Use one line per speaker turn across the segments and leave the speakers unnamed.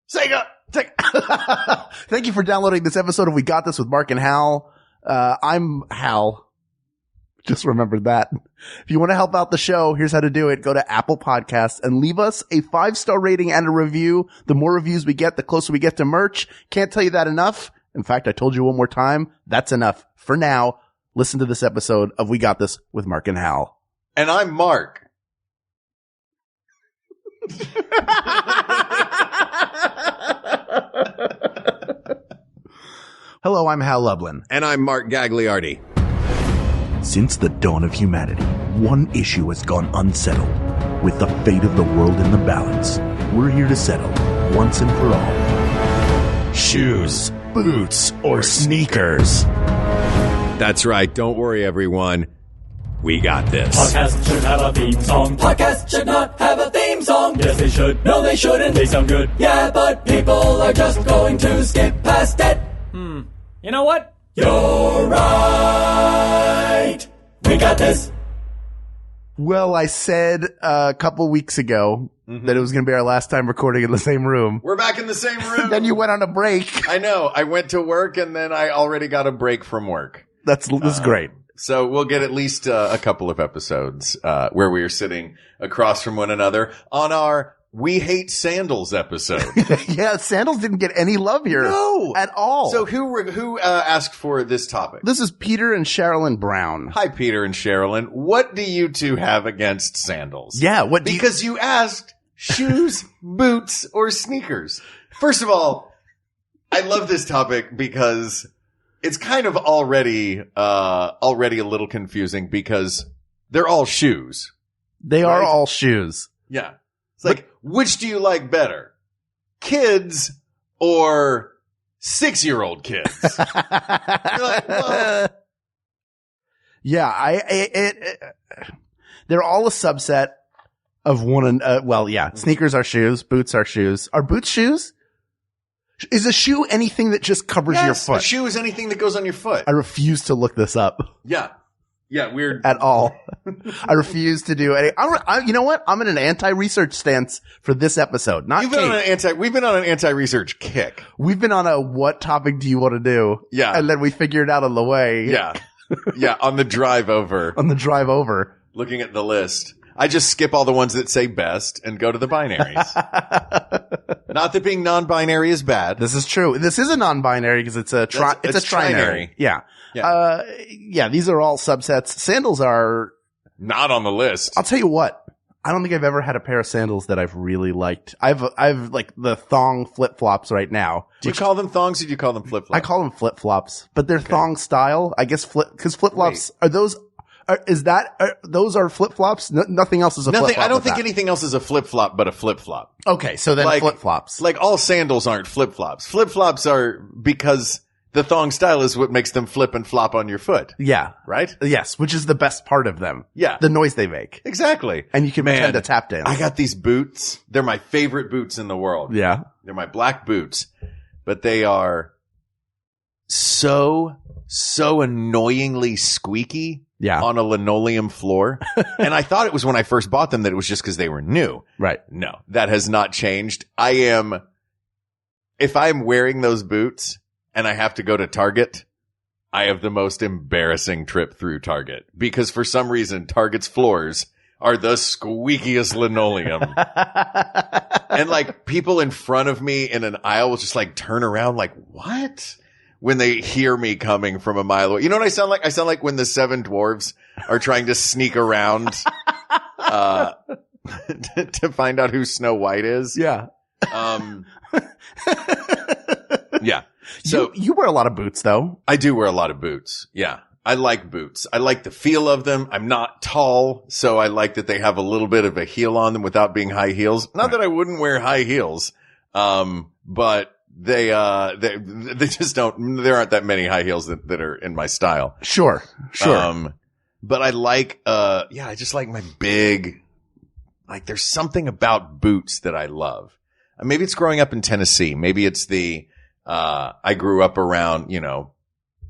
Sega! Thank you for downloading this episode of We Got This with Mark and Hal. I'm Hal. Just remembered that. If you want to help out the show, here's how to do it. Go to Apple Podcasts and leave us a 5-star rating and a review. The more reviews we get, the closer we get to merch. Can't tell you that enough. In fact, I told you one more time. That's enough. For now, listen to this episode of We Got This with Mark and Hal.
And I'm Mark.
Hello, I'm Hal Lublin.
And I'm Mark Gagliardi.
Since the dawn of humanity, one issue has gone unsettled. With the fate of the world in the balance, we're here to settle, once and for all. Shoes, boots, or sneakers?
That's right. Don't worry, everyone. We got this.
Podcast should have a theme song. Podcast should not have a theme song. Yes, they should. No, they shouldn't. They sound good. Yeah, but people are just going to skip past it. You know what? You're right. We got this.
Well, I said a couple weeks ago that it was going to be our last time recording in the same room.
We're back in the same room.
Then you went on a break.
I know. I went to work and then I already got a break from work.
This is great.
So we'll get at least a couple of episodes where we are sitting across from one another on our We Hate Sandals episode.
Yeah, sandals didn't get any love here.
No.
At all.
So who asked for this topic?
This is Peter and Sherilyn Brown.
Hi, Peter and Sherilyn. What do you two have against sandals?
Yeah,
because you asked shoes, boots, or sneakers. First of all, I love this topic because it's kind of already a little confusing because they're all shoes.
They are all shoes.
Yeah. It's like, which do you like better? Kids or 6-year-old kids? You're like, well,
yeah, they're all a subset of one. Sneakers are shoes. Boots are shoes. Are boots shoes? Is a shoe anything that just covers your foot?
A shoe is anything that goes on your foot.
I refuse to look this up.
Yeah. Yeah, weird.
At all. I refuse to do any. You know what? I'm in an anti-research stance for this episode. Not
We've been on an anti-research kick.
We've been on a what topic do you want to do?
Yeah.
And then we figure it out on the way.
Yeah. Yeah, on the drive over.
On the drive over.
Looking at the list. I just skip all the ones that say best and go to the binaries. Not that being non-binary is bad.
This is true. This is a non-binary because it's a trinary. Yeah.
Yeah.
These are all subsets. Sandals are
not on the list.
I'll tell you what. I don't think I've ever had a pair of sandals that I've really liked. I've like the thong flip-flops right now.
Do you call them thongs or do you call them flip-flops?
I call them flip-flops, but they're thong style. I guess because flip-flops are those. Those are flip-flops? Nothing else is a flip-flop.
I don't think anything else is a flip-flop but a flip-flop.
Okay, so then flip-flops.
Like all sandals aren't flip-flops. Flip-flops are because the thong style is what makes them flip and flop on your foot.
Yeah.
Right?
Yes, which is the best part of them.
Yeah.
The noise they make.
Exactly.
And you can pretend to tap dance.
I got these boots. They're my favorite boots in the world.
Yeah.
They're my black boots. But they are so annoyingly squeaky.
Yeah.
On a linoleum floor. And I thought it was when I first bought them that it was just because they were new.
Right.
No, that has not changed. If I'm wearing those boots and I have to go to Target, I have the most embarrassing trip through Target because for some reason Target's floors are the squeakiest linoleum. And like people in front of me in an aisle will just like turn around like, what? When they hear me coming from a mile away. You know what I sound like? I sound like when the 7 dwarves are trying to sneak around to find out who Snow White is.
Yeah.
Yeah. So
you wear a lot of boots though.
I do wear a lot of boots. Yeah. I like boots. I like the feel of them. I'm not tall, so I like that they have a little bit of a heel on them without being high heels. Not that I wouldn't wear high heels. But they just don't, there aren't that many high heels that are in my style.
Sure.
But I like, I just like my big, like there's something about boots that I love. Maybe it's growing up in Tennessee. Maybe it's I grew up around,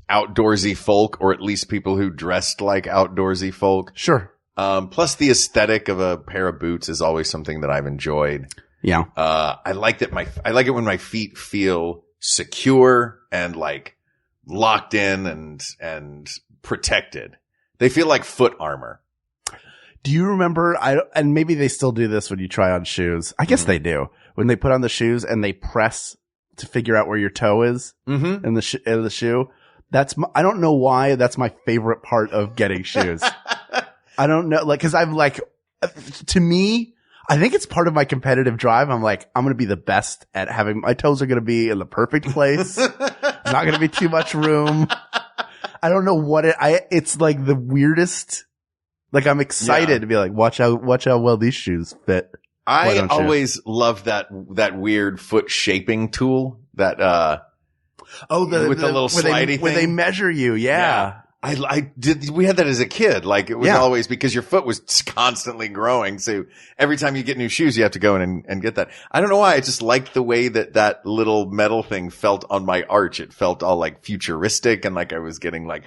outdoorsy folk, or at least people who dressed like outdoorsy folk.
Sure.
Plus the aesthetic of a pair of boots is always something that I've enjoyed.
Yeah.
I like it when my feet feel secure and like locked in and protected. They feel like foot armor.
Do you remember, and maybe they still do this when you try on shoes. I guess they do. When they put on the shoes and they press to figure out where your toe is in the shoe. I don't know why that's my favorite part of getting shoes. I don't know, like, cause I'm like, to me, I think it's part of my competitive drive. I'm like, I'm going to be the best at having my toes are going to be in the perfect place. There's not going to be too much room. I don't know what it's like the weirdest. Like I'm excited to be like, watch how well these shoes fit.
I always loved that weird foot shaping tool that, with the little slidey thing.
Where they measure you. Yeah.
We had that as a kid. Like it was always because your foot was constantly growing. So every time you get new shoes, you have to go in and get that. I don't know why. I just liked the way that little metal thing felt on my arch. It felt all like futuristic and like I was getting like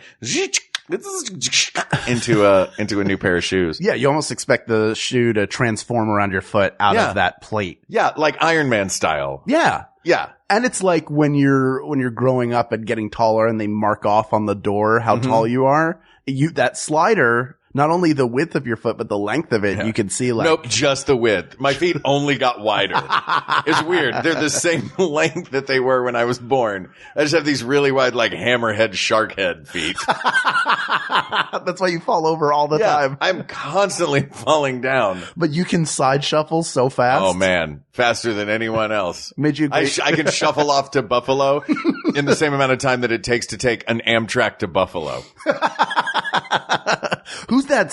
into a new pair of shoes.
Yeah. You almost expect the shoe to transform around your foot out of that plate.
Yeah. Like Iron Man style.
Yeah.
Yeah.
And it's like when you're growing up and getting taller and they mark off on the door how tall you are. That slider, not only the width of your foot, but the length of it, you can see like.
Nope, just the width. My feet only got wider. It's weird. They're the same length that they were when I was born. I just have these really wide, like hammerhead, shark head feet.
That's why you fall over all the time.
I'm constantly falling down.
But you can side shuffle so fast.
Oh man, faster than anyone else.
I
can shuffle off to Buffalo in the same amount of time that it takes to take an Amtrak to Buffalo.
Who's that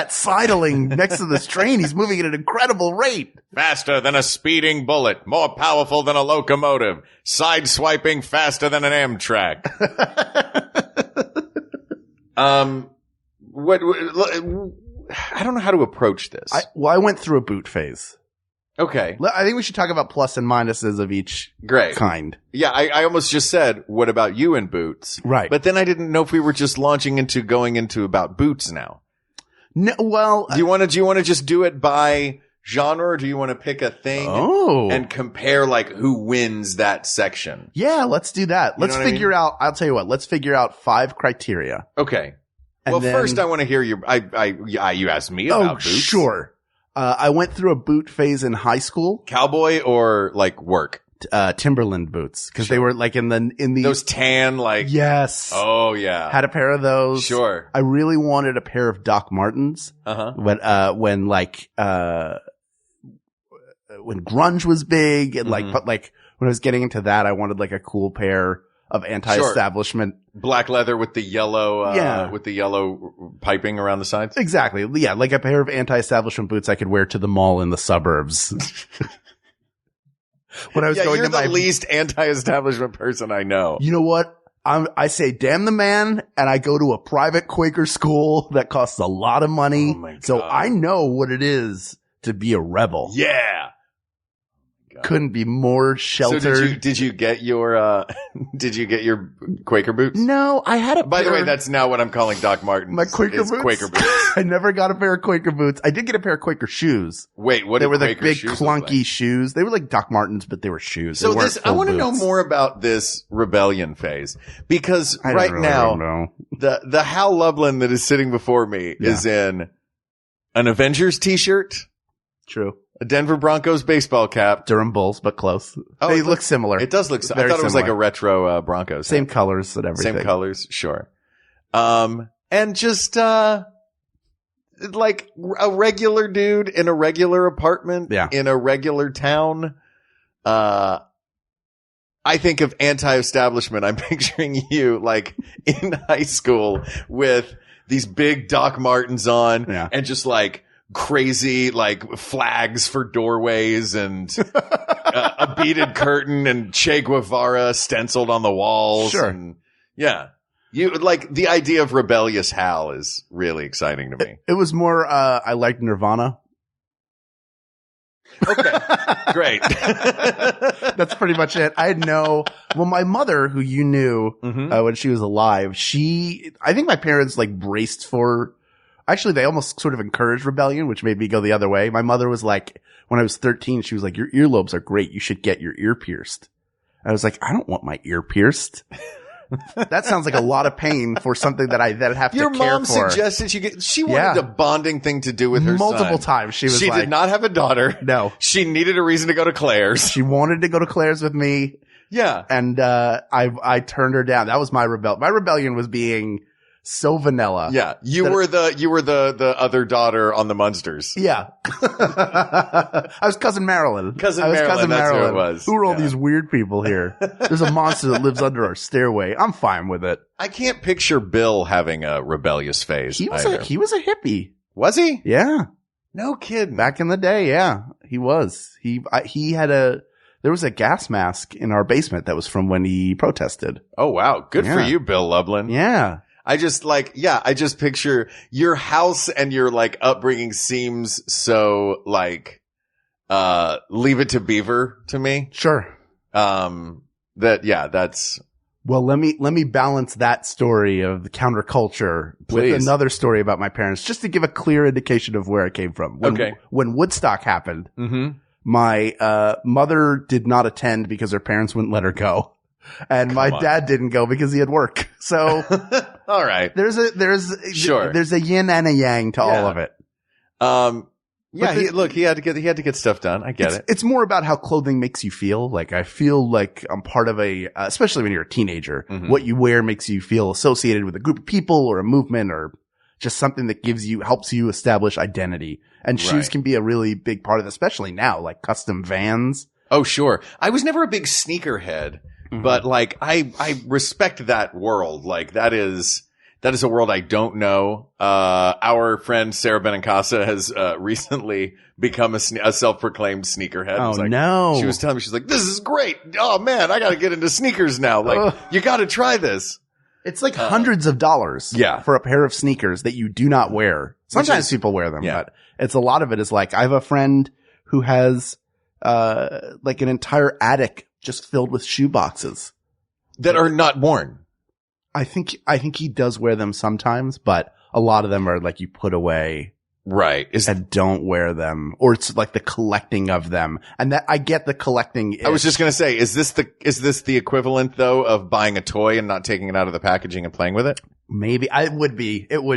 sidling next to this train? He's moving at an incredible rate.
Faster than a speeding bullet, more powerful than a locomotive, side-swiping faster than an Amtrak. I don't know how to approach this.
I went through a boot phase.
Okay.
I think we should talk about plus and minuses of each kind.
Yeah, I almost just said, what about you and boots?
Right.
But then I didn't know if we were just going into about boots now.
No, well.
Do you want to just do it by genre, or do you want to pick a thing and compare like who wins that section?
Yeah, let's do that. Let's figure out, I'll tell you what, let's figure out 5 criteria.
Okay. Well, first I want to hear you asked me about boots.
Sure. I went through a boot phase in high school.
Cowboy or like work?
Timberland boots. Cause they were like in the
those tan, like.
Yes.
Oh yeah.
Had a pair of those.
Sure.
I really wanted a pair of Doc Martens. When grunge was big and but when I was getting into that, I wanted like a cool pair of anti-establishment.
Black leather with the yellow, with the yellow piping around the sides.
Exactly. Yeah. Like a pair of anti-establishment boots I could wear to the mall in the suburbs. When I was going
you're
to
the least anti-establishment person I know.
You know what? I say, damn the man, and I go to a private Quaker school that costs a lot of money.
Oh my God.
So I know what it is to be a rebel.
Yeah.
Couldn't be more sheltered.
So did you get your Quaker boots?
No, I had a
By the way, that's now what I'm calling Doc Martens.
My Quaker boots?
Quaker boots.
I never got a pair of Quaker boots. I did get a pair of Quaker shoes.
Wait, what?
They were the
Quaker
big
shoes
clunky shoes. They were like Doc Martens, but they were shoes.
So I want to know more about this rebellion phase, because now the Hal Lublin that is sitting before me is in an Avengers t-shirt.
True.
A Denver Broncos baseball cap.
Durham Bulls, but close. They look similar.
It does look similar. I thought it was like a retro Broncos.
Same colors and everything.
Same colors, sure. And just like a regular dude in a regular apartment in a regular town. I think of anti-establishment. I'm picturing you like in high school with these big Doc Martens on and just like crazy like flags for doorways and a beaded curtain and Che Guevara stenciled on the walls.
Sure.
And you like the idea of rebellious Hal is really exciting to me.
It was more, I liked Nirvana.
Okay. Great.
That's pretty much it. My mother, who you knew, when she was alive, I think my parents like braced for Actually, they almost sort of encouraged rebellion, which made me go the other way. My mother was like, when I was 13, she was like, your earlobes are great. You should get your ear pierced. I was like, I don't want my ear pierced. That sounds like a lot of pain for something that I then have to care for.
Your mom suggested she wanted a bonding thing to do with her
multiple
son.
times. She
did not have a daughter.
No.
She needed a reason to go to Claire's.
She wanted to go to Claire's with me.
Yeah.
And, I turned her down. That was my rebellion was being so vanilla.
Yeah. You were the other daughter on the Munsters.
Yeah. I was Cousin Marilyn.
Cousin Marilyn, that's who it was.
Who are all these weird people here? There's a monster that lives under our stairway. I'm fine with it.
I can't picture Bill having a rebellious phase.
He was a hippie.
Was he?
Yeah.
No kidding.
Back in the day, yeah. He was. There was a gas mask in our basement that was from when he protested.
Oh wow. Good for you, Bill Lublin.
Yeah.
I just picture your house and your like upbringing seems so like, Leave It to Beaver to me.
Sure.
That's.
Well, let me balance that story of the counterculture with another story about my parents, just to give a clear indication of where I came from. When Woodstock happened, my, mother did not attend because her parents wouldn't let her go. And my dad didn't go because he had work. So,
all right.
There's a yin and a yang to all of it.
He had to get stuff done. I get it.
It's more about how clothing makes you feel. Like, I feel like I'm part of especially when you're a teenager, what you wear makes you feel associated with a group of people or a movement or just something that helps you establish identity. And shoes can be a really big part of it, especially now, like custom Vans.
Oh, sure. I was never a big sneakerhead. But like, I respect that world. Like that is a world I don't know. Our friend Sarah Benincasa has, recently become a self-proclaimed sneakerhead.
Oh, no.
She was telling me, she's like, this is great. Oh man, I gotta get into sneakers now. Like, you gotta try this.
It's like hundreds of dollars. For a pair of sneakers that you do not wear. Sometimes people wear them, but a lot of it is like, I have a friend who has, like an entire attic just filled with shoe boxes
that are not worn.
I think he does wear them sometimes, but a lot of them are like you put away.
Right.
And don't wear them, or it's like the collecting of them. And that I get the collecting.
I was just going to say, is this the equivalent though of buying a toy and not taking it out of the packaging and playing with it?
Maybe it would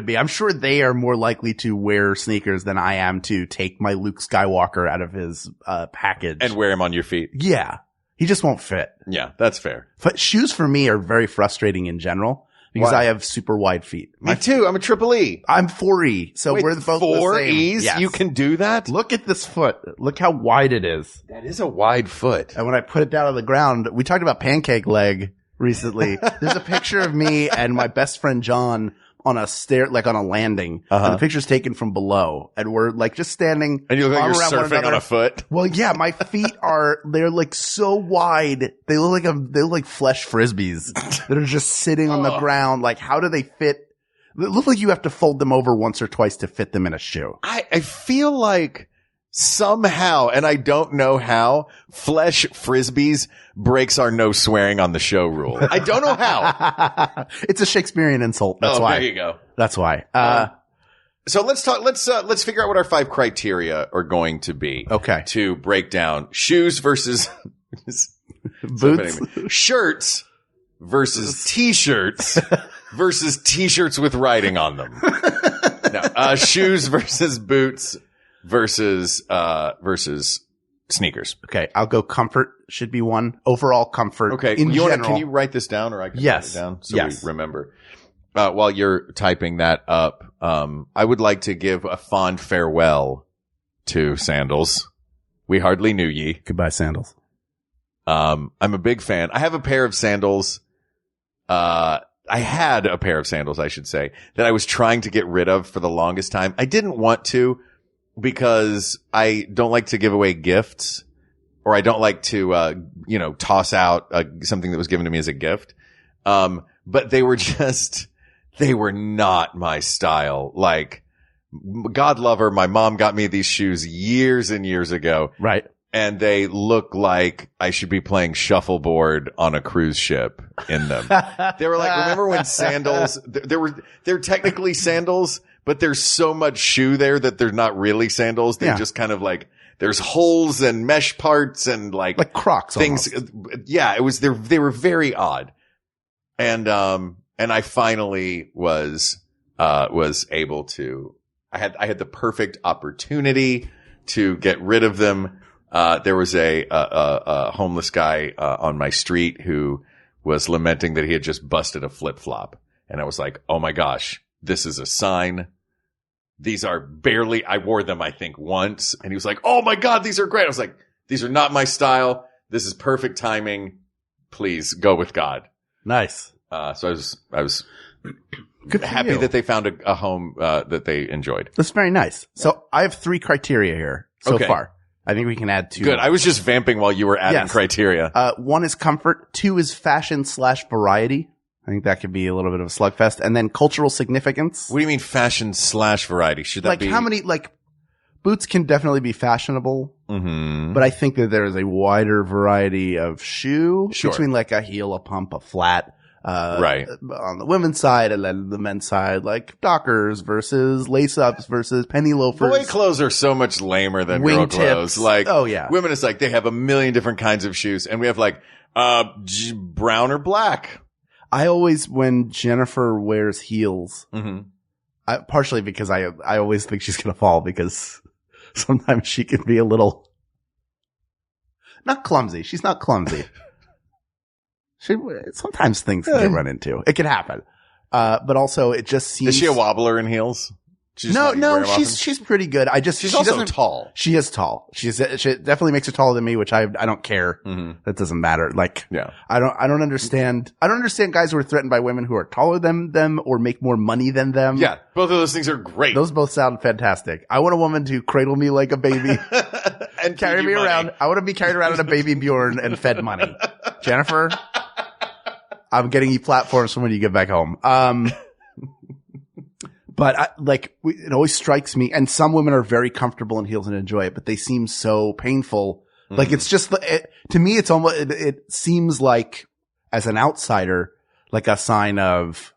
be. I'm sure they are more likely to wear sneakers than I am to take my Luke Skywalker out of his, package
and wear him on your feet.
Yeah. He just won't fit.
Yeah, that's fair.
But shoes for me are very frustrating in general because I have super wide feet.
Me too. I'm a triple E.
I'm 4E. So we're both
four
the same.
E's?
Yes.
You can do that?
Look at this foot. Look how wide it is.
That is a wide foot.
And when I put it down on the ground, we talked about pancake leg recently. There's a picture of me and my best friend John on a stair, like on a landing. And the picture's taken from below. And we're like just standing.
And you look like you're surfing on a foot.
Well, yeah, my feet they're like so wide. They look like flesh frisbees that are just sitting on the ground. Like, how do they fit? It looks like you have to fold them over once or twice to fit them in a shoe.
I feel like somehow, and I don't know how, flesh frisbees breaks our no swearing on the show rule. I don't know how.
It's a Shakespearean insult. That's why.
There you go.
That's why.
So let's talk. Let's figure out what our 5 criteria are going to be.
Okay.
To break down shoes versus
boots,
shirts versus t-shirts versus t-shirts with writing on them. No, shoes versus boots versus sneakers.
Okay, I'll go comfort should be one. Overall comfort.
Okay,
in general.
Can you write this down, or I can write it down so we remember? While you're typing that up, I would like to give a fond farewell to sandals. We hardly knew ye.
Goodbye, sandals.
I'm a big fan. I have a pair of sandals. I had a pair of sandals, I should say, that I was trying to get rid of for the longest time. I didn't want to because I don't like to give away gifts, or I don't like to, toss out something that was given to me as a gift. But they were not my style. Like, God love her, my mom got me these shoes years and years ago.
Right.
And they look like I should be playing shuffleboard on a cruise ship in them. They were like, remember when sandals, they're technically sandals, but there's so much shoe there that they're not really sandals. They're just kind of like, there's holes and mesh parts and like
Crocs
things.
almost.
Yeah, they were very odd. And I finally was able to, I had the perfect opportunity to get rid of them. There was a homeless guy, on my street who was lamenting that he had just busted a flip flop. And I was like, oh my gosh, this is a sign. These are barely, I wore them, I think, once. And he was like, oh my God, these are great. I was like, these are not my style. This is perfect timing. Please go with God.
Nice.
So I was
Good for
happy
you.
that they found a home, that they enjoyed.
That's very nice. So I have 3 criteria here so
Okay.
far. I think we can add 2.
Good. I was just vamping while you were adding
Yes.
criteria.
1 is comfort. 2 is fashion/variety. I think that could be a little bit of a slugfest. And then cultural significance.
What do you mean fashion/variety? Should that
Like
be
how many, boots can definitely be fashionable,
Mm-hmm.
but I think that there is a wider variety of shoe
Sure.
between like a heel, a pump, a flat.
Right.
On the women's side, and then the men's side, like Dockers versus lace-ups versus penny loafers.
Boy clothes are so much lamer than girl
Wingtips.
clothes. Like,
Oh, yeah.
women is like, they have a million different kinds of shoes. And we have like, brown or black.
I always, when Jennifer wears heels,
Mm-hmm.
partially because I always think she's going to fall because sometimes she can be a little, not clumsy. She's not clumsy. Sometimes things can run into. It can happen. But also it just seems.
Is she a wobbler in heels? She just
No,
not wear
no,
'em often?
she's pretty good.
She's
she
also
doesn't-
tall.
She is tall. She definitely makes her taller than me, which I don't care.
Mm-hmm.
That doesn't matter. Like,
Yeah.
I don't understand. I don't understand guys who are threatened by women who are taller than them or make more money than them.
Yeah. Both of those things are great.
Those both sound fantastic. I want a woman to cradle me like a baby,
and
carry
feed
me
you money.
around. I want to be carried around in a baby Bjorn and fed money. Jennifer, I'm getting you platforms for when you get back home. But it always strikes me, and some women are very comfortable in heels and enjoy it, but they seem so painful. Like it's just, to me, it's almost, it seems like, as an outsider, like a sign of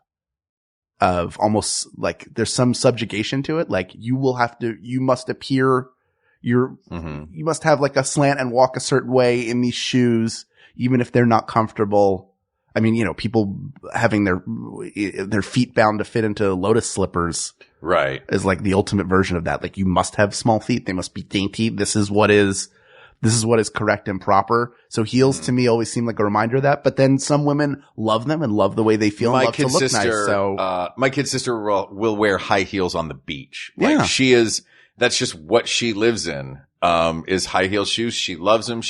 almost like there's some subjugation to it. Like you must appear, you must have like a slant and walk a certain way in these shoes, even if they're not comfortable. I mean, people having their feet bound to fit into lotus slippers
Right.
is like the ultimate version of that. Like you must have small feet. They must be dainty. This is what is correct and proper. So heels to me always seem like a reminder of that. But then some women love them and love the way they feel and love to look nice. So
my kid sister will wear high heels on the beach.
Yeah.
Like that's just what she lives in. Is high heel shoes. She loves them.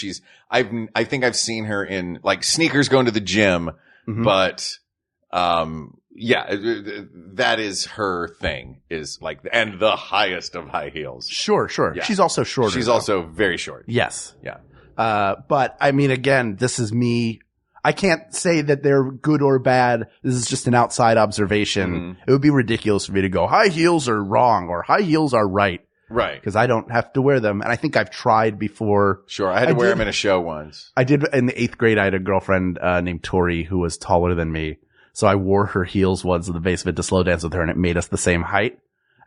I think I've seen her in like sneakers going to the gym, but, yeah, that is her thing, is like, and the highest of high heels.
sure.
Yeah.
She's also shorter.
She's
though.
also very short.
Yes.
Yeah.
But I mean, again, this is me. I can't say that they're good or bad. This is just an outside observation. It would be ridiculous for me to go, high heels are wrong or high heels are right.
Right.
Because I don't have to wear them. And I think I've tried before.
Sure. I had to wear them in a show once.
I did in the 8th grade. I had a girlfriend named Tori who was taller than me. So I wore her heels once at the base of it to slow dance with her, and it made us the same height.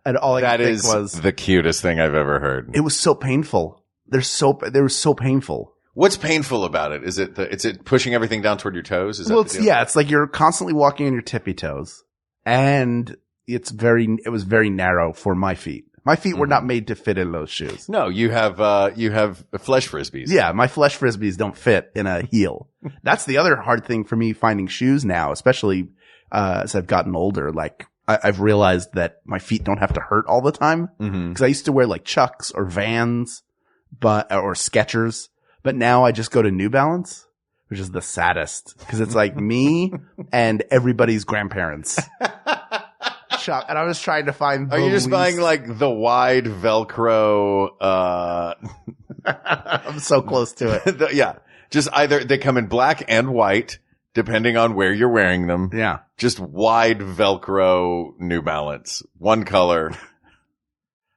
And all I
That
could
is
think was,
the cutest thing I've ever heard.
it was so painful. They were so painful.
What's painful about it? Is it pushing everything down toward your toes? Is that
Well,
the deal?
it's like you're constantly walking on your tippy toes, and it was very narrow for my feet. My feet were not made to fit in those shoes.
No, you have flesh frisbees.
Yeah, my flesh frisbees don't fit in a heel. That's the other hard thing for me finding shoes now, especially as I've gotten older. Like I've realized that my feet don't have to hurt all the time, because I used to wear like Chucks or Vans, or Skechers, but now I just go to New Balance, which is the saddest because it's like me and everybody's grandparents. Shop, and I was trying to find.
Are you just buying like the wide Velcro?
I'm so close to it.
Yeah, just either they come in black and white, depending on where you're wearing them.
Yeah,
just wide Velcro New Balance, one color.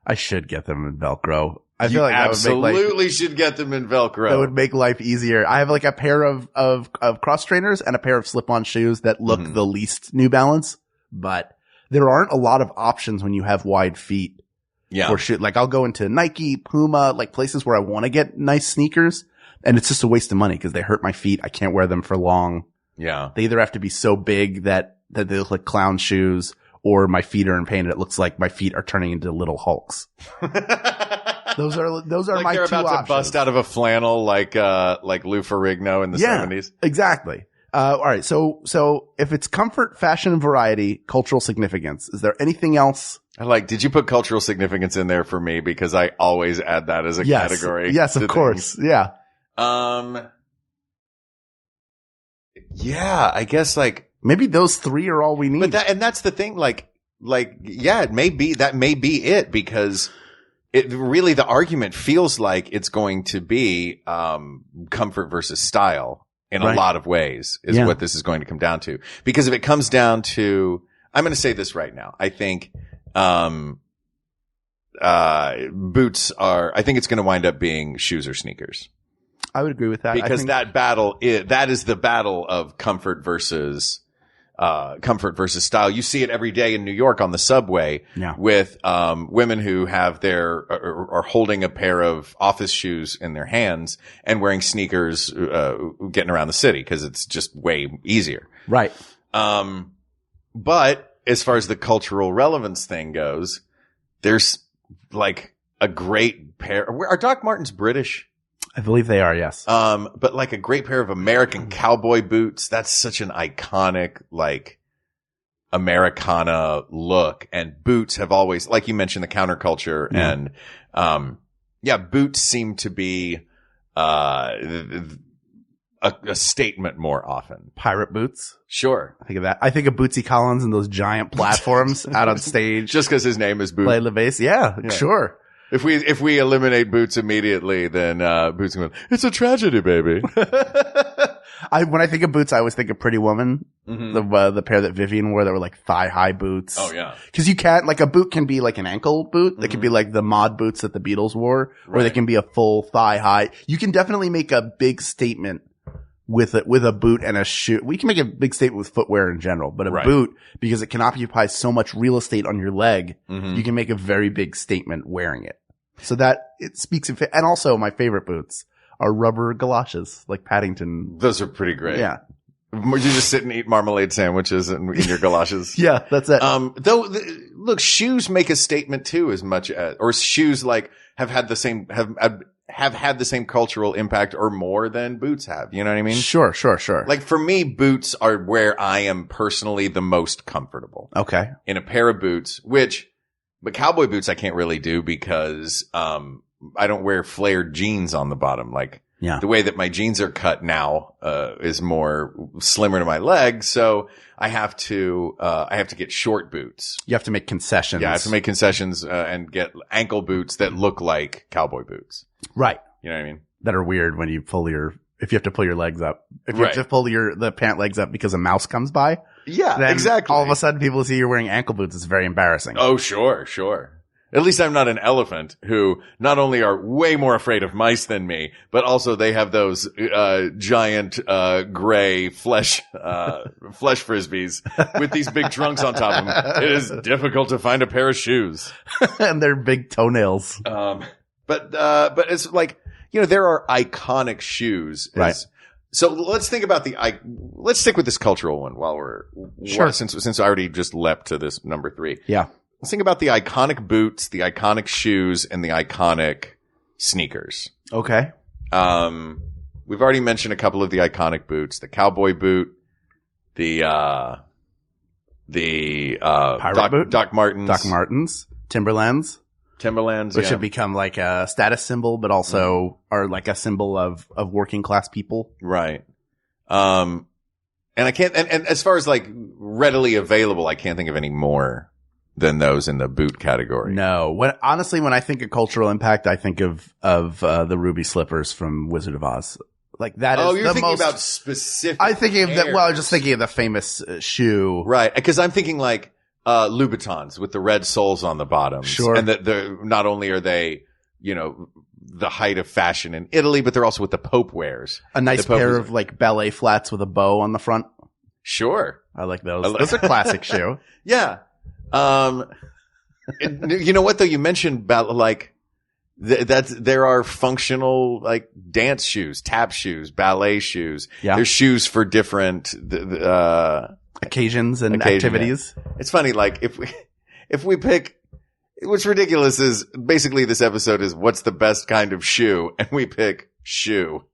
I should get them in Velcro. I
You
feel like
absolutely should get them in Velcro.
that would make life easier. I have like a pair of cross trainers and a pair of slip-on shoes that look the least New Balance, but there aren't a lot of options when you have wide feet.
Yeah.
Or shit. Like I'll go into Nike, Puma, like places where I want to get nice sneakers, and it's just a waste of money because they hurt my feet. I can't wear them for long.
Yeah.
They either have to be so big that they look like clown shoes, or my feet are in pain and it looks like my feet are turning into little Hulks. Those are
like
my
they're
two
about
options.
to bust out of a flannel like Lou Ferrigno in the 70s.
Exactly. All right. So if it's comfort, fashion, and variety, cultural significance, is there anything else?
Did you put cultural significance in there for me? Because I always add that as a category.
Yes, of course. Yeah.
Yeah, I guess
maybe those three are all we need.
But that's the thing. Yeah, it may be, that may be it, because it really, the argument feels like it's going to be, comfort versus style in a lot of ways is what this is going to come down to. Because if it comes down to, I'm going to say this right now. I think, boots I think it's going to wind up being shoes or sneakers.
I would agree with that.
Because that is the battle of comfort versus style. You see it every day in New York on the subway with, women who have are holding a pair of office shoes in their hands and wearing sneakers, getting around the city because it's just way easier.
Right.
But as far as the cultural relevance thing goes, there's a great pair. Are Doc Martens British?
I believe they are, yes.
But a great pair of American cowboy boots. That's such an iconic, Americana look. And boots have always, like you mentioned, the counterculture.
Yeah.
And, boots seem to be, a statement more often.
Pirate boots.
Sure.
I think of that. I think of Bootsy Collins and those giant platforms out on stage.
Just because his name is Boots.
Play the bass. Yeah, sure.
If we eliminate Boots immediately, then Boots goes, it's a tragedy, baby.
When I think of boots, I always think of Pretty Woman, the pair that Vivian wore that were thigh high boots.
Oh yeah,
because you can't a boot can be an ankle boot. They can be the mod boots that the Beatles wore, or they can be a full thigh high. You can definitely make a big statement with a boot and a shoe. We can make a big statement with footwear in general, but a boot, because it can occupy so much real estate on your leg, you can make a very big statement wearing it. So that it speaks in and also my favorite boots are rubber galoshes, like Paddington.
Those are pretty great.
Yeah.
You just sit and eat marmalade sandwiches in your galoshes.
Yeah, that's it.
Though, look, shoes make a statement too, as much as, or shoes have had the same, have had the same cultural impact or more than boots have. You know what I mean?
Sure.
For me, boots are where I am personally the most comfortable.
Okay.
In a pair of boots, but cowboy boots I can't really do because, I don't wear flared jeans on the bottom. The way that my jeans are cut now, is more slimmer to my leg. So I have to get short boots.
You have to make concessions.
Yeah, I have to make concessions, and get ankle boots that look like cowboy boots.
Right.
You know what I mean?
That are weird when you if you have to pull your legs up. If you have to pull the pant legs up because a mouse comes by.
Yeah,
then
exactly.
All of a sudden people see you're wearing ankle boots. It's very embarrassing.
Oh, sure. At least I'm not an elephant who not only are way more afraid of mice than me, but also they have those, giant, gray flesh frisbees with these big trunks on top of them. It is difficult to find a pair of shoes.
And they're big toenails.
But it's there are iconic shoes.
Right.
So let's think about let's stick with this cultural one while
sure.
Since I already just leapt to this number 3.
Yeah.
Let's think about the iconic boots, the iconic shoes, and the iconic sneakers.
Okay.
We've already mentioned a couple of the iconic boots: the cowboy boot, the
pirate boot,
Doc Martens,
Timberlands, which have become a status symbol, but also are a symbol of working class people.
Right. And I can't, and as far as readily available, I can't think of any more than those in the boot category.
No. Honestly, when I think of cultural impact, I think of the ruby slippers from Wizard of Oz. That is
you're thinking about specific.
I'm thinking of that. Well, I was just thinking of the famous shoe.
Right. Because I'm thinking Louboutins with the red soles on the bottoms.
Sure.
And not only are they, the height of fashion in Italy, but they're also what the Pope wears.
A nice pair of ballet flats with a bow on the front.
Sure.
I like those. Those are classic shoe.
Yeah. You know what though? You mentioned about like there are functional like dance shoes, tap shoes, ballet shoes.
Yeah.
There's shoes for different
Occasions and activities.
Yeah. It's funny, like if we pick, what's ridiculous is basically this episode is what's the best kind of shoe, and we pick shoe.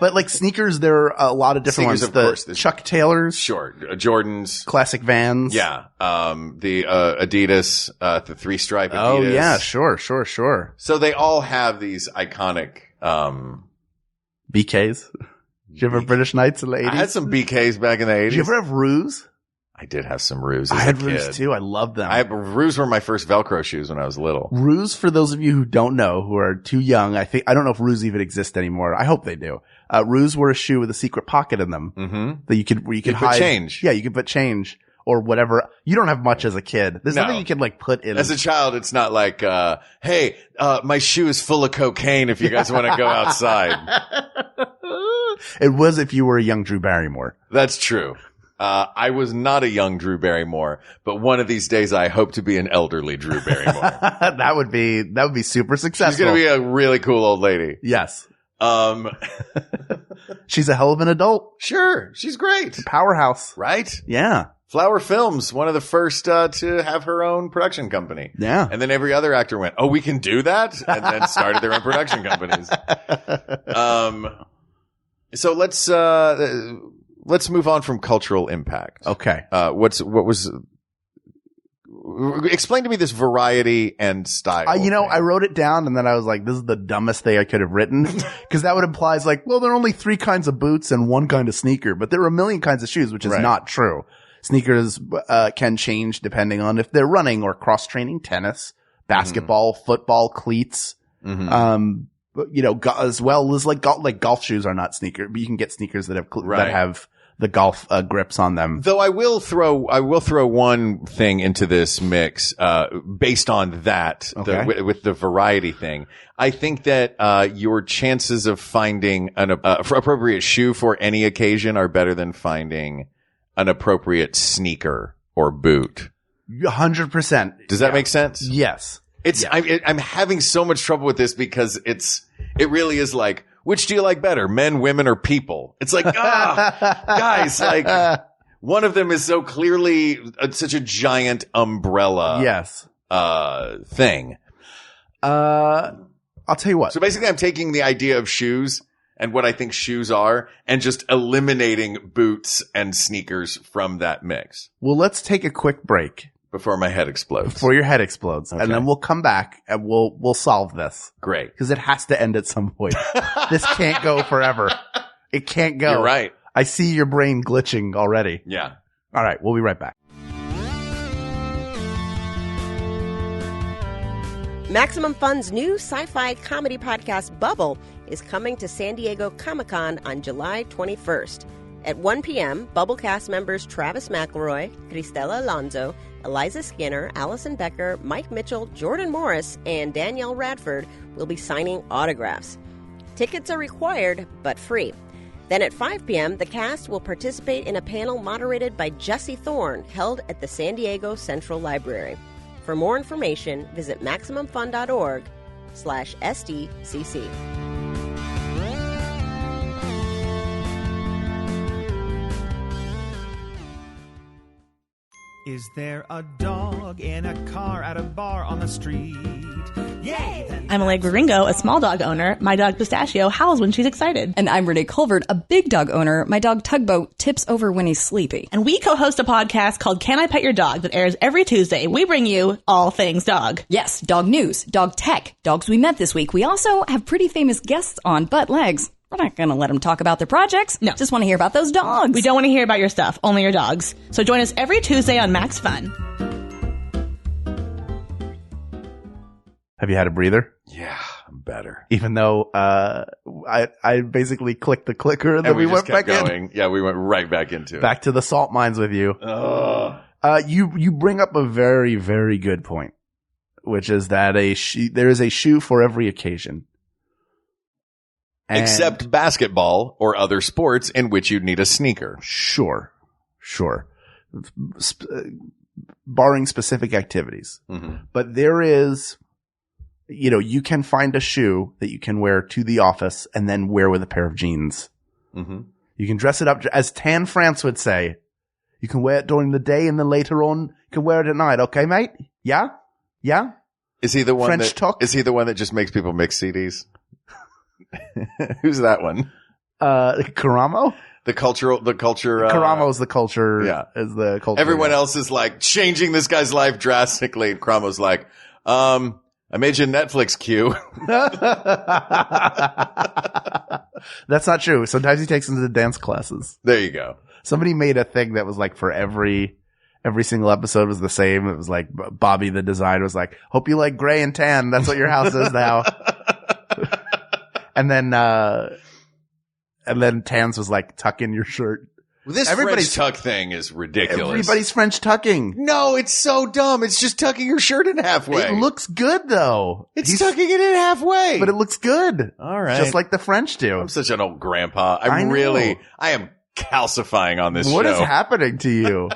But like sneakers, there are a lot of different
Sneakers,
ones.
of
The
course.
Chuck Taylors,
Sure. Jordans.
classic Vans.
Yeah. The Adidas, the three-stripe Adidas.
Oh yeah, sure.
So they all have these iconic,
BKs. Did you ever have British Knights in the 80s?
I had some BKs back in the 80s.
Did you ever have Ruse?
I did have some Ruse
I
as
had
a
Ruse
kid.
too. I loved them.
Ruse were my first Velcro shoes when I was little.
Ruse, for those of you who don't know, who are too young, I don't know if Ruse even exists anymore. I hope they do. Ruse were a shoe with a secret pocket in them that you could
put
hide
change.
Yeah, you could put change or whatever. You don't have much as a kid. There's
No.
nothing you could like put in.
As a child, it's not like, hey, my shoe is full of cocaine if you guys want to go outside.
It was if you were a young Drew Barrymore.
That's true. I was not a young Drew Barrymore, but one of these days I hope to be an elderly Drew Barrymore.
That would be super successful.
She's going to be a really cool old lady.
Yes. She's a hell of an adult.
Sure. She's great.
Powerhouse.
Right?
Yeah.
Flower Films, one of the first to have her own production company.
Yeah.
And then every other actor went, oh, we can do that? And then started their own production companies. So let's move on from cultural impact.
Okay.
Explain to me this variety and style.
I wrote it down and then I was like, this is the dumbest thing I could have written. Cause that would imply like, well, there are only 3 kinds of boots and 1 kind of sneaker, but there are a million kinds of shoes, which is
Right.
not true. Sneakers, can change depending on if they're running or cross training, tennis, basketball, football, cleats. As well as like golf shoes are not sneaker, but you can get sneakers that have,
Right.
that have the golf grips on them.
Though I will throw one thing into this mix, based on that,
Okay.
with the variety thing. I think that, your chances of finding an appropriate shoe for any occasion are better than finding an appropriate sneaker or boot.
100%.
Does that make sense?
Yes.
I'm having so much trouble with this because it really is like, which do you like better, men, women, or people? It's like, guys, like one of them is so clearly such a giant umbrella.
Yes.
Thing.
I'll tell you what.
So basically I'm taking the idea of shoes and what I think shoes are and just eliminating boots and sneakers from that mix
Well, let's take a quick break
before my head explodes.
before your head explodes,
Okay.
and then we'll come back and we'll solve this
Great.
because it has to end at some point. This can't go forever. It can't go.
You're right.
I see your brain glitching already.
Yeah.
All right. We'll be right back.
Maximum Fun's new sci-fi comedy podcast, Bubble, is coming to San Diego Comic-Con on July 21st. At 1 p.m., Bubble cast members Travis McElroy, Cristela Alonso, Eliza Skinner, Allison Becker, Mike Mitchell, Jordan Morris, and Danielle Radford will be signing autographs. Tickets are required, but free. Then at 5 p.m., the cast will participate in a panel moderated by Jesse Thorne, held at the San Diego Central Library. For more information, visit MaximumFun.org/SDCC.
Is there a dog in a car at a bar on the street? Yay! Then
I'm Allegra Ringo, a small dog owner. My dog Pistachio howls when she's excited.
And I'm Renee Colvert, a big dog owner. My dog Tugboat tips over when he's sleepy.
And we co-host a podcast called Can I Pet Your Dog that airs every Tuesday. We bring you all things dog.
Yes, dog news, dog tech, dogs we met this week. We also have pretty famous guests on Butt Legs. We're not going to let them talk about their projects.
No.
Just want to hear about those dogs.
We don't want to hear about your stuff, only your dogs. So join us every Tuesday on Max Fun.
Have you had a breather?
Yeah, I'm better.
Even though I basically clicked the clicker and then
And
we
just
went back
kept
in.
going. Yeah, we went right back into it.
Back to the salt mines with you. You bring up a very, very good point, which is that there is a shoe for every occasion. And
Except basketball or other sports in which you'd need a sneaker.
Sure. Sure. Barring specific activities.
Mm-hmm.
But there is, you can find a shoe that you can wear to the office and then wear with a pair of jeans.
Mm-hmm.
You can dress it up, as Tan France would say. You can wear it during the day and then later on, you can wear it at night. Okay, mate? Yeah? Yeah?
Is he the one
French tuck?
Is he the one that just makes people mix CDs? Who's that one?
Karamo?
The culture.
Karamo's the culture.
Yeah.
Is the culture.
Everyone else is like changing this guy's life drastically. And Karamo's like, I made you a Netflix queue.
That's not true. Sometimes he takes them to dance classes.
There you go.
Somebody made a thing that was like for every single episode was the same. It was like Bobby, the designer, was like, hope you like gray and tan. That's what your house is now. And then Tans was like, tuck in your shirt.
This
Everybody's
French tuck thing is ridiculous.
Everybody's French tucking.
No, it's so dumb. It's just tucking your shirt in halfway.
It looks good though.
It's tucking it in halfway.
But it looks good.
All right.
Just like the French do.
I'm such an old grandpa.
I know.
I am calcifying on this show.
What is happening to you?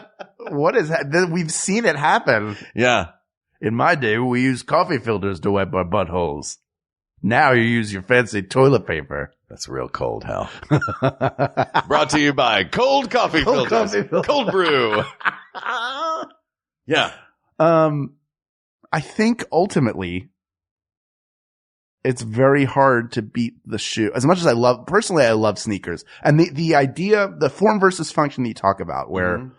We've seen it happen.
Yeah.
In my day, we used coffee filters to wipe our buttholes. Now you use your fancy toilet paper.
That's real cold, Hal. Brought to you by Cold Coffee
Cold
Filters.
Coffee Filters.
Cold brew. Yeah.
I think ultimately it's very hard to beat the shoe. As much as I love sneakers. And the idea, the form versus function that you talk about, where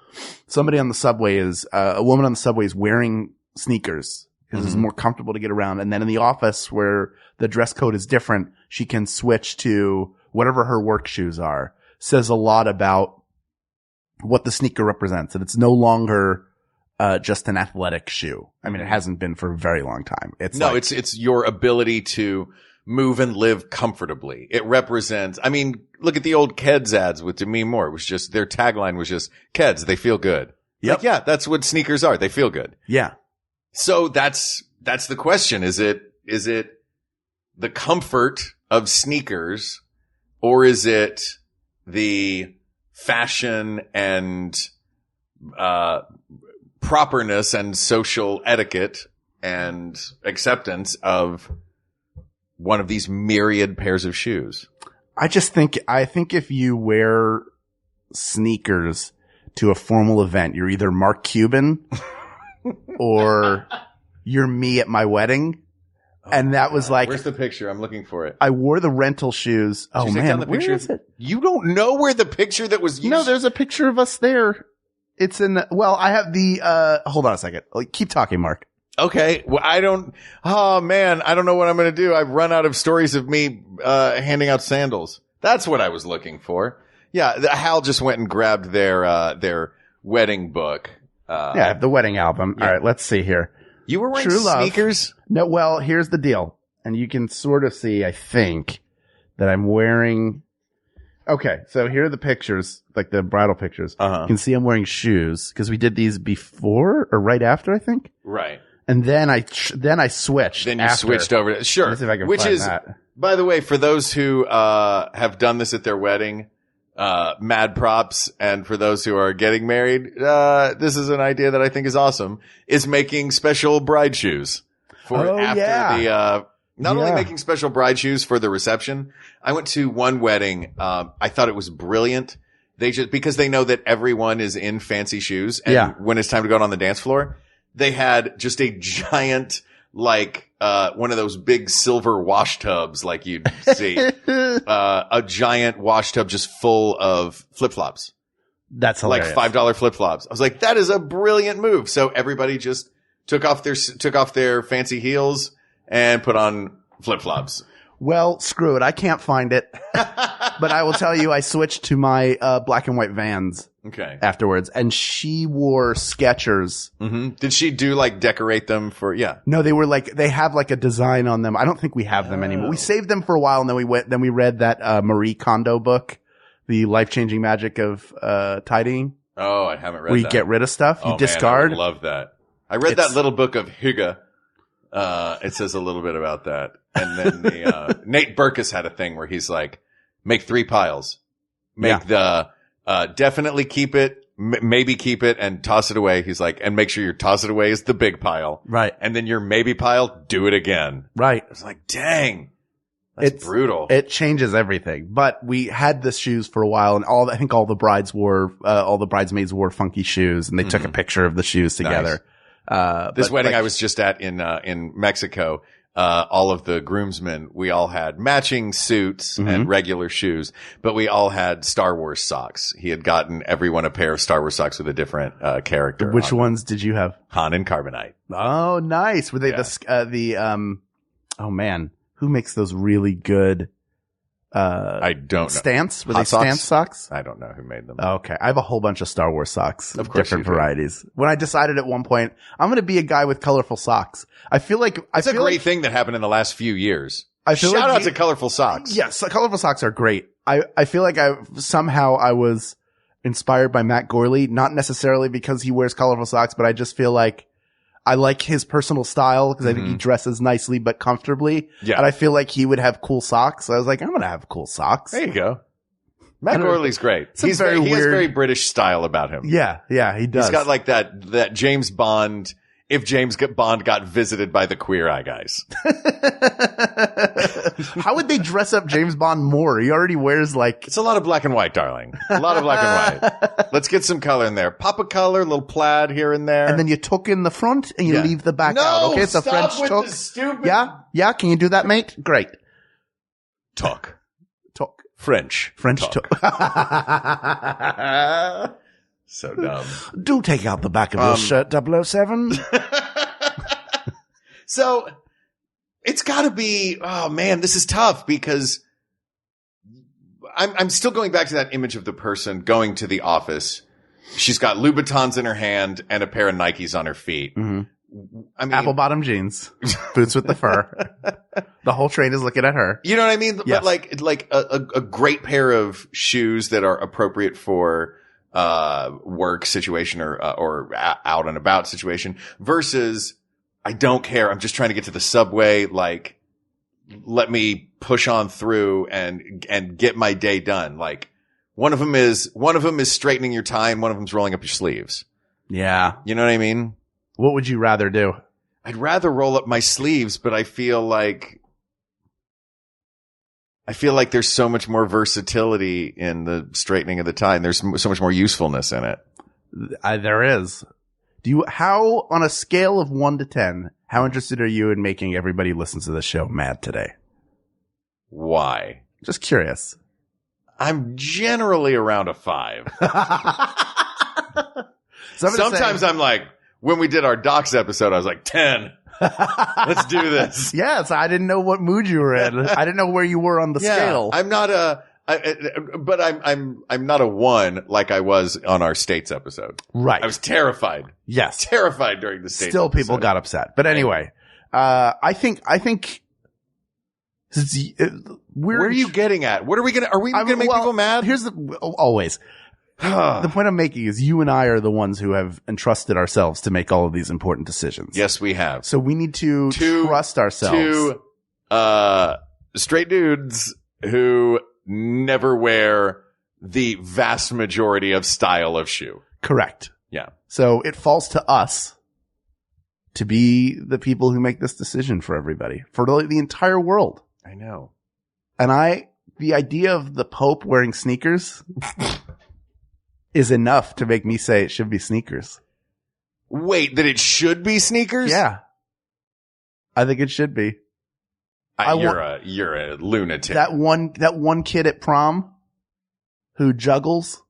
somebody on the subway a woman on the subway is wearing sneakers because it's more comfortable to get around. And then in the office where the dress code is different, she can switch to whatever her work shoes are. Says a lot about what the sneaker represents. And it's no longer just an athletic shoe. I mean, it hasn't been for a very long time.
It's your ability to move and live comfortably. It represents, I mean, look at the old Keds ads with Demi Moore. It was just, their tagline was just, Keds, they feel good.
Yep.
Like, yeah, that's what sneakers are. They feel good.
Yeah.
So that's the question. Is it the comfort of sneakers, or is it the fashion and, properness and social etiquette and acceptance of one of these myriad pairs of shoes?
I think if you wear sneakers to a formal event, you're either Mark Cuban or you're me at my wedding. And that was like,
where's the picture? I'm looking for it.
I wore the rental shoes.
Did you take down the picture?
Where is it?
You don't know where the picture that was used?
No, there's a picture of us there. It's I have the, hold on a second. Keep talking, Mark.
Okay. Well, I don't know what I'm going to do. I've run out of stories of me, handing out sandals. That's what I was looking for. Yeah. Hal just went and grabbed their wedding book.
Yeah, the wedding album. Yeah. All right. Let's see here.
You were wearing
True Love.
sneakers?
No, well, here's the deal. And you can sort of see, I think, that I'm wearing. Okay, so here are the pictures, like the bridal pictures.
Uh-huh.
You can see I'm wearing shoes because we did these before or right after, I think.
Right.
And then I switched.
Then you switched over. Sure.
Let's see if I can
Which
find
is,
that.
by the way, for those who have done this at their wedding, mad props. And for those who are getting married, this is an idea that I think is awesome, is making special bride shoes for only making special bride shoes for the reception. I went to one wedding. I thought it was brilliant. Because they know that everyone is in fancy shoes. And when it's time to go out on the dance floor, they had just a giant, one of those big silver wash tubs like you'd see. A giant wash tub just full of flip-flops.
That's hilarious.
Like $5 flip-flops. I was like, that is a brilliant move. So everybody just took off their fancy heels and put on flip-flops.
Well, screw it. I can't find it. But I will tell you, I switched to my black and white Vans afterwards. And she wore Skechers.
Mm-hmm. Did she decorate them for,
No, they were they have a design on them. I don't think we have them anymore. We saved them for a while and then we read that Marie Kondo book, The Life-Changing Magic of Tidying.
Oh, I haven't read that.
Where you get rid of stuff. You discard.
Man, I love that. I read that little book of Hygge. It says a little bit about that. And then Nate Berkus had a thing where he's like, make 3 piles. Make the, definitely keep it maybe keep it and toss it away. He's like, and make sure your toss it away is the big pile.
Right.
And then your maybe pile, do it again.
Right.
It's like, dang. That's brutal.
It changes everything. But we had the shoes for a while, and I think all the bridesmaids wore funky shoes, and they took a picture of the shoes together.
Nice. This wedding I was just at in Mexico, all of the groomsmen, we all had matching suits and regular shoes, but we all had Star Wars socks. He had gotten everyone a pair of Star Wars socks with a different character.
Which ones did you have?
Han and Carbonite.
Oh, nice. Were they oh man, who makes those really good
I don't know.
Stance? Were
Hot
they Stance socks?
I don't know who made them.
Okay. I have a whole bunch of Star Wars socks.
Of course
different
you do.
varieties. When I decided at one point, I'm going to be a guy with colorful socks. I feel like
It's a great thing that happened in the last few years.
Shout
out to colorful socks.
Yes, colorful socks are great. I feel like I was inspired by Matt Gorley, not necessarily because he wears colorful socks, but I just feel like I like his personal style because I think he dresses nicely but comfortably. Yeah. And I feel like he would have cool socks. So I was like, I'm going to have cool socks.
There you go. Matt Gorley's great. He has very British style about him.
Yeah, he does.
He's got like that James Bond, if James Bond got visited by the Queer Eye guys.
How would they dress up James Bond more? He already wears like...
It's a lot of black and white, darling. A lot of black and white. Let's get some color in there. Pop a color, little plaid here and there.
And then you tuck in the front and you leave the back out. Okay, it's a French tuck.
The stupid...
Yeah, can you do that, mate? Great.
Tuck.
French tuck.
So dumb.
Do take out the back of your shirt, 007.
So it's gotta be, oh man, this is tough because I'm still going back to that image of the person going to the office. She's got Louboutins in her hand and a pair of Nikes on her feet.
Mm-hmm.
I mean,
apple bottom jeans, boots with the fur. The whole train is looking at her.
You know what I mean?
Yes.
But like a great pair of shoes that are appropriate for work situation or out and about situation versus I don't care. I'm just trying to get to the subway. Like, let me push on through and get my day done. Like one of them is straightening your tie and one of them's rolling up your sleeves.
Yeah.
You know what I mean?
What would you rather do?
I'd rather roll up my sleeves, but I feel like there's so much more versatility in the straightening of the tie, and there's so much more usefulness in it.
There is. How, on a scale of 1 to 10, how interested are you in making everybody who listens to the show mad today?
Why?
Just curious.
I'm generally around a 5. Sometimes I'm like, when we did our docs episode, I was like 10. Let's do this.
Yes, I didn't know what mood you were in. I didn't know where you were on the scale.
I'm not I'm not a 1 like I was on our States episode.
Right.
I was terrified.
Yes.
Terrified during the States
Still
episode.
People got upset. But anyway, I think
where are you getting at? Are we going to make people mad?
Here's always. The point I'm making is you and I are the ones who have entrusted ourselves to make all of these important decisions.
Yes, we have.
So we need to trust ourselves.
To straight dudes who never wear the vast majority of style of shoe.
Correct.
Yeah.
So it falls to us to be the people who make this decision for everybody, for the entire world.
I know.
And the idea of the Pope wearing sneakers is enough to make me say it should be sneakers.
Wait, that it should be sneakers?
Yeah. I think it should be.
You're a lunatic.
That one kid at prom who juggles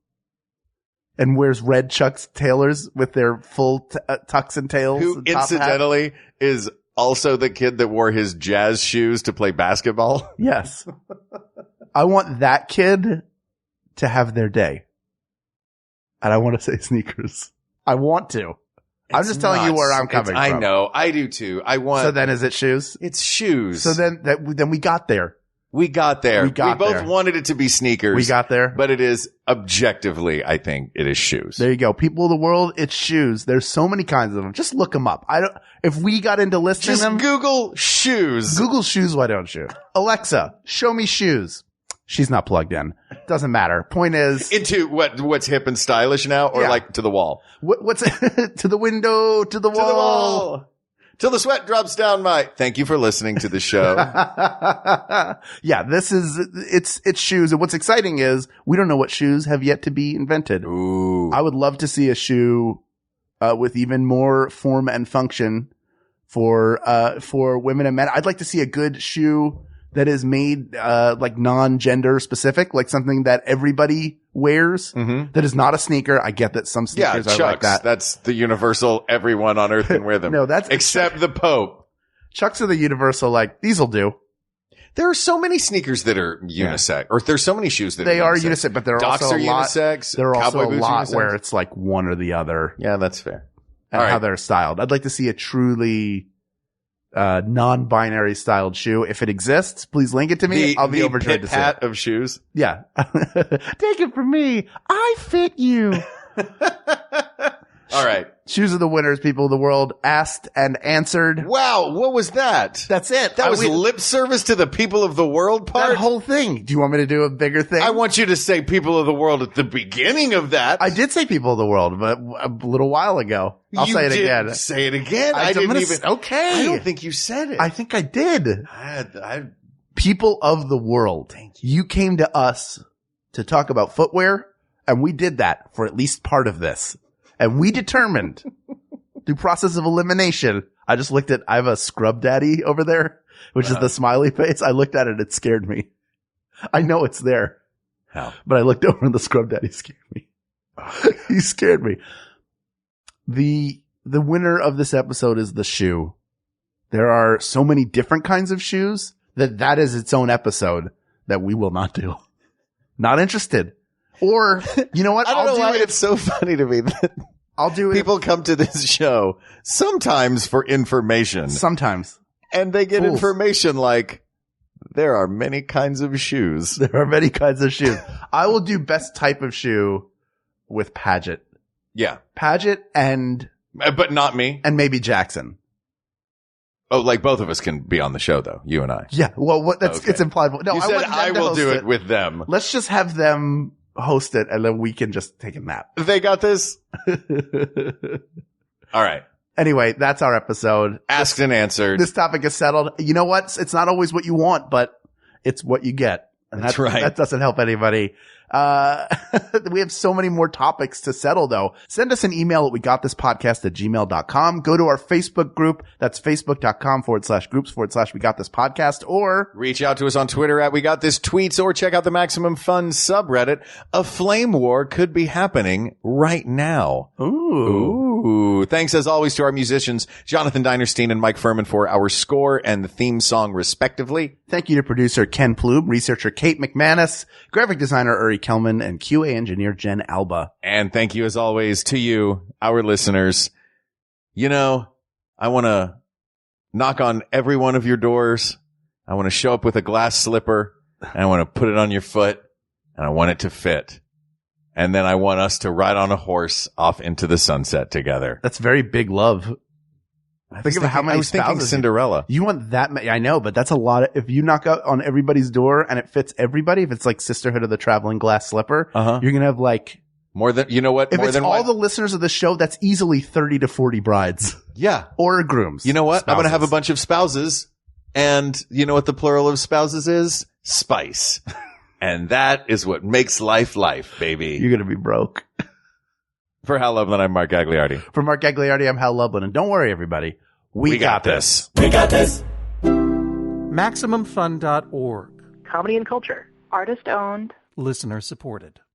and wears red Chuck Taylors with their full tucks and tails.
Who
and top hat.
incidentally is also the kid that wore his jazz shoes to play basketball.
Yes. I want that kid to have their day. And I want to say sneakers. I want to. I'm just telling you where I'm coming from.
I know. I do too.
So then is it shoes?
It's shoes.
So then we got there.
We got there. We both
there.
wanted it to be sneakers.
We got there.
But it is objectively, I think it is shoes.
There you go. People of the world, it's shoes. There's so many kinds of them. Just look them up. If we got into listing
Just
them.
Google shoes.
Google shoes, why don't you? Alexa, show me shoes. She's not plugged in. Doesn't matter. Point is,
Into what's hip and stylish now, or
Yeah.
like to the wall?
what's to the window, to the wall.
To the wall. Till the sweat drops down my. Thank you for listening to the show.
Yeah, it's shoes. And what's exciting is we don't know what shoes have yet to be invented.
Ooh.
I would love to see a shoe, with even more form and function for women and men. I'd like to see a good shoe that is made, like non-gender specific, like something that everybody wears, that is not a sneaker. I get that some
Yeah,
sneakers are
Chucks.
like that.
That's the universal. Everyone on earth can wear them.
No, that's
except the Pope.
Chucks are the universal, like, these'll do.
There are so many sneakers that are unisex, or there's so many shoes that
They
are
are unisex, but there are
Docs
also
are
a lot,
unisex.
there are also
Cowboy
a
boots
lot
unisex.
where it's like one or the other.
Yeah, that's fair.
And
All right.
how they're styled. I'd like to see a truly non-binary styled shoe. If it exists, please link it to me. I'll be overjoyed to see it.
Pit-pat of shoes.
Yeah. Take it from me. I fit you.
All right.
Shoes of the winners, people of the world, asked and answered.
Wow, what was that?
That's it.
That was lip service to the people of the world part?
That whole thing. Do you want me to do a bigger thing?
I want you to say people of the world at the beginning of that.
I did say people of the world, but a little while ago. I'll
You
say it
didn't
again.
Say it again. I
I'm
didn't
gonna
even.
okay.
I don't think you said it.
I think I did.
I
People of the world. You came to us to talk about footwear, and we did that for at least part of this. And we determined through process of elimination. I just looked at, I have a scrub daddy over there, which is the smiley face. I looked at it. It scared me. I know it's there.
How?
But I looked over and the scrub daddy scared me. He scared me. The winner of this episode is the shoe. There are so many different kinds of shoes that is its own episode that we will not do. Not interested. Or, you know what?
I don't know why
it.
it's so funny to me that
I'll do it.
people come to this show sometimes for information,
Sometimes.
and they get
Fools.
information like there are many kinds of shoes.
There are many kinds of shoes. I will do best type of shoe with Paget.
Yeah,
Paget and
but not me.
maybe Jackson.
Oh, like both of us can be on the show though, you and I.
Yeah. Well,
Okay.
it's implied. No,
You
I
said
want them
I
to
will
host
do it with them.
Let's just have them host it and then we can just take a nap.
They got this. All right.
Anyway, that's our episode.
Asked and answered.
This topic is settled. You know what? It's not always what you want, but it's what you get. And
That's right.
That doesn't help anybody. We have so many more topics to settle though. Send us an email at wegotThisPodcast@gmail.com. Go to our Facebook group. That's facebook.com/groups/wegotThisPodcast, or
Reach out to us on Twitter at We Got This Tweets, or check out the Maximum Fun subreddit. A flame war could be happening right now. Ooh. Thanks as always to our musicians, Jonathan Dinerstein and Mike Furman, for our score and the theme song respectively.
thank you to producer Ken Plube, researcher Kate McManus, graphic designer Uri Kelman, and QA engineer Jen Alba.
And thank you as always to you, our listeners. You know, I want to knock on every one of your doors. I want to show up with a glass slipper, and I want to put it on your foot, and I want it to fit. And then I want us to ride on a horse off into the sunset together.
That's very big love. Think of how many
I was thinking
spouses
Cinderella.
you want that many. I know, but that's a lot. If you knock out on everybody's door and it fits everybody, if it's like Sisterhood of the Traveling Glass Slipper, you're going to have like,
More than, you know what?
if
More
it's
than
all
what?
the listeners of the show, that's easily 30 to 40 brides
Yeah.
or grooms.
You know what? I'm going to have a
Spouses.
bunch of spouses. And you know what the plural of spouses is? Spice. And that is what makes life, baby.
You're going to be broke.
For Hal Loveland, I'm Mark Gagliardi.
For Mark Gagliardi, I'm Hal Lublin. And don't worry, everybody. We got this.
We got this.
MaximumFun.org.
Comedy and culture.
Artist owned.
Listener supported.